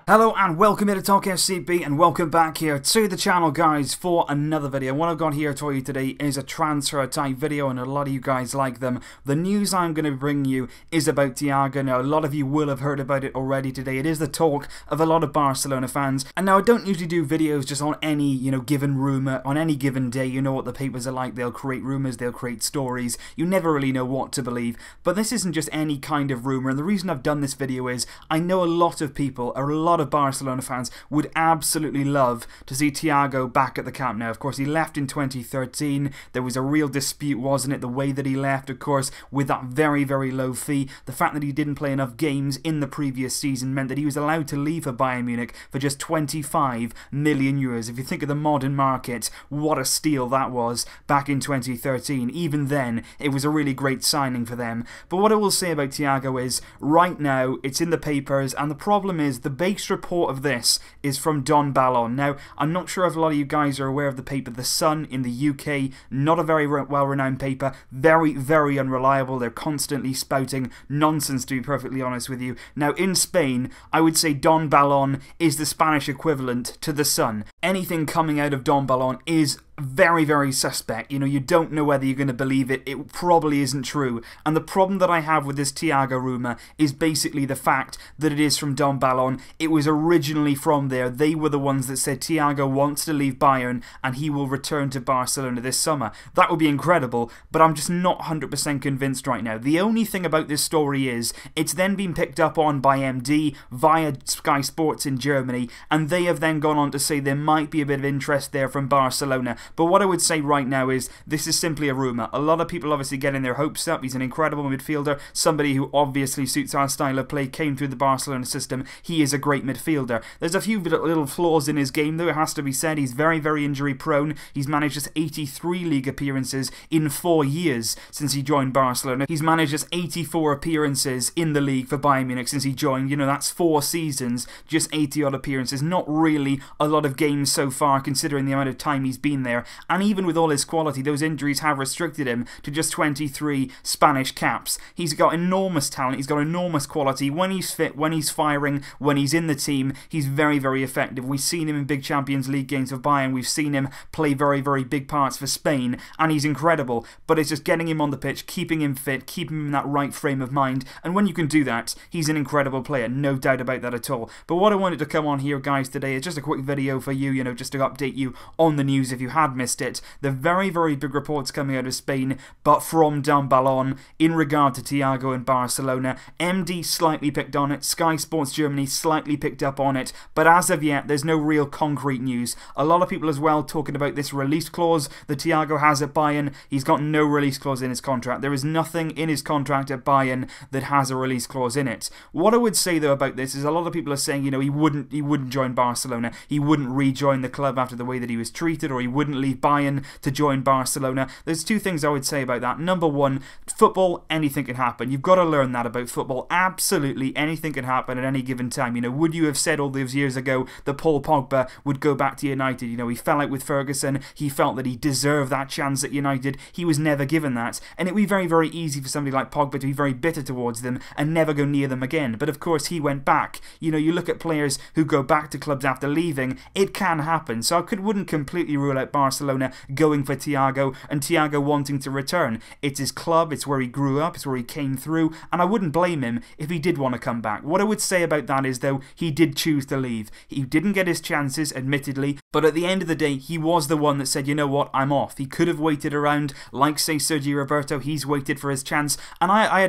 Hello and welcome here to Talk FCB and welcome back here to the channel, guys, for another video. What I've got here for you today is a transfer type video and a lot of you guys like them. The news I'm going to bring you is about Thiago. Now a lot of you will have heard about it already today. It is the talk of a lot of Barcelona fans, and now I don't usually do videos just on any given rumour on any given day. You know what the papers are like, they'll create rumours, they'll create stories, you never really know what to believe. But this isn't just any kind of rumour, and the reason I've done this video is I know a lot of people, a lot of Barcelona fans would absolutely love to see Thiago back at the Camp Nou. Of course, he left in 2013. There was a real dispute, wasn't it? The way that he left, of course, with that very, very low fee. The fact that he didn't play enough games in the previous season meant that he was allowed to leave for Bayern Munich for just 25 million euros. If you think of the modern market, what a steal that was back in 2013. Even then, it was a really great signing for them. But what I will say about Thiago is, right now, it's in the papers, and the problem is the base report of this is from Don Ballon. Now, I'm not sure if a lot of you guys are aware of the paper The Sun in the UK. Not a very well-renowned paper. Very, very unreliable. They're constantly spouting nonsense, to be perfectly honest with you. Now, in Spain, I would say Don Ballon is the Spanish equivalent to The Sun. Anything coming out of Don Ballon is very, very suspect. You don't know whether you're going to believe it. It probably isn't true. And the problem that I have with this Thiago rumour is basically the fact that it is from Don Ballon. It was originally from there. They were the ones that said Thiago wants to leave Bayern and he will return to Barcelona this summer. That would be incredible, but I'm just not 100% convinced right now. The only thing about this story is it's then been picked up on by MD via Sky Sports in Germany, and they have then gone on to say there might be a bit of interest there from Barcelona. But what I would say right now is this is simply a rumour. A lot of people obviously getting their hopes up. He's an incredible midfielder, somebody who obviously suits our style of play, came through the Barcelona system. He is a great midfielder. There's a few little flaws in his game though, it has to be said. He's very, very injury prone. He's managed just 83 league appearances in 4 years since he joined Barcelona. He's managed just 84 appearances in the league for Bayern Munich since he joined. That's 4 seasons, just 80 odd appearances. Not really a lot of games so far considering the amount of time he's been there. And even with all his quality, those injuries have restricted him to just 23 Spanish caps. He's got enormous talent, he's got enormous quality. When he's fit, when he's firing, when he's in the team, he's very, very effective. We've seen him in big Champions League games for Bayern, we've seen him play very, very big parts for Spain, and he's incredible. But it's just getting him on the pitch, keeping him fit, keeping him in that right frame of mind, and when you can do that, he's an incredible player, no doubt about that at all. But what I wanted to come on here, guys, today is just a quick video for you, just to update you on the news if you had missed it. The very, very big reports coming out of Spain, but from Don Ballon in regard to Thiago in Barcelona. MD slightly picked on it, Sky Sports Germany slightly picked up on it, but as of yet, there's no real concrete news. A lot of people as well talking about this release clause that Thiago has at Bayern. He's got no release clause in his contract. There is nothing in his contract at Bayern that has a release clause in it. What I would say though about this is a lot of people are saying, he wouldn't join Barcelona. He wouldn't rejoin the club after the way that he was treated, or he wouldn't leave Bayern to join Barcelona. There's 2 things I would say about that. Number one, football, anything can happen. You've got to learn that about football. Absolutely anything can happen at any given time. Would you have said all those years ago that Paul Pogba would go back to United? He fell out with Ferguson. He felt that he deserved that chance at United. He was never given that. And it would be very, very easy for somebody like Pogba to be very bitter towards them and never go near them again. But of course, he went back. You look at players who go back to clubs after leaving. It can happen. So I wouldn't completely rule out Barcelona going for Thiago and Thiago wanting to return. It's his club, it's where he grew up, it's where he came through, and I wouldn't blame him if he did want to come back. What I would say about that is, though, he did choose to leave. He didn't get his chances, admittedly, but at the end of the day, he was the one that said, you know what, I'm off. He could have waited around, like, say, Sergio Roberto. He's waited for his chance, and I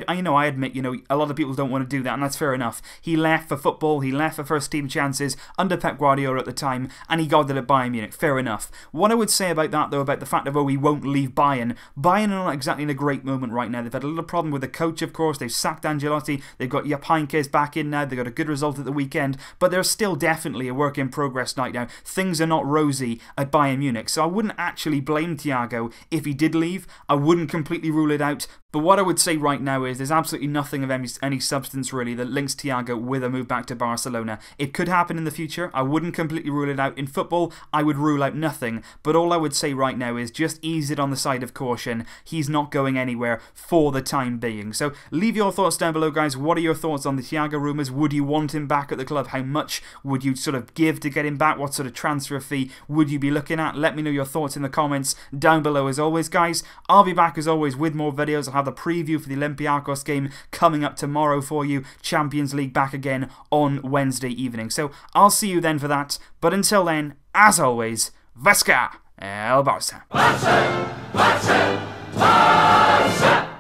admit, a lot of people don't want to do that, and that's fair enough. He left for football, he left for first-team chances under Pep Guardiola at the time, and he got it at Bayern Munich. Fair enough. What I would say about that, though, about the fact of, he won't leave Bayern. Bayern are not exactly in a great moment right now. They've had a little problem with the coach, of course. They've sacked Ancelotti. They've got Jupp Heynckes back in now. They've got a good result at the weekend, but they're still definitely a work in progress right now. Things are not rosy at Bayern Munich, so I wouldn't actually blame Thiago if he did leave. I wouldn't completely rule it out, But what I would say right now is there's absolutely nothing of any substance really that links Thiago with a move back to Barcelona. It could happen in the future. I wouldn't completely rule it out. In football, I would rule out nothing. But all I would say right now is just ease it on the side of caution. He's not going anywhere for the time being. So leave your thoughts down below, guys. What are your thoughts on the Thiago rumours? Would you want him back at the club? How much would you sort of give to get him back? What sort of transfer fee would you be looking at? Let me know your thoughts in the comments down below as always, guys. I'll be back as always with more videos. I'll have the preview for the Olympiacos game coming up tomorrow for you. Champions League back again on Wednesday evening. So I'll see you then for that. But until then, as always, Vasca el Barça. Barça! Barça! Barça!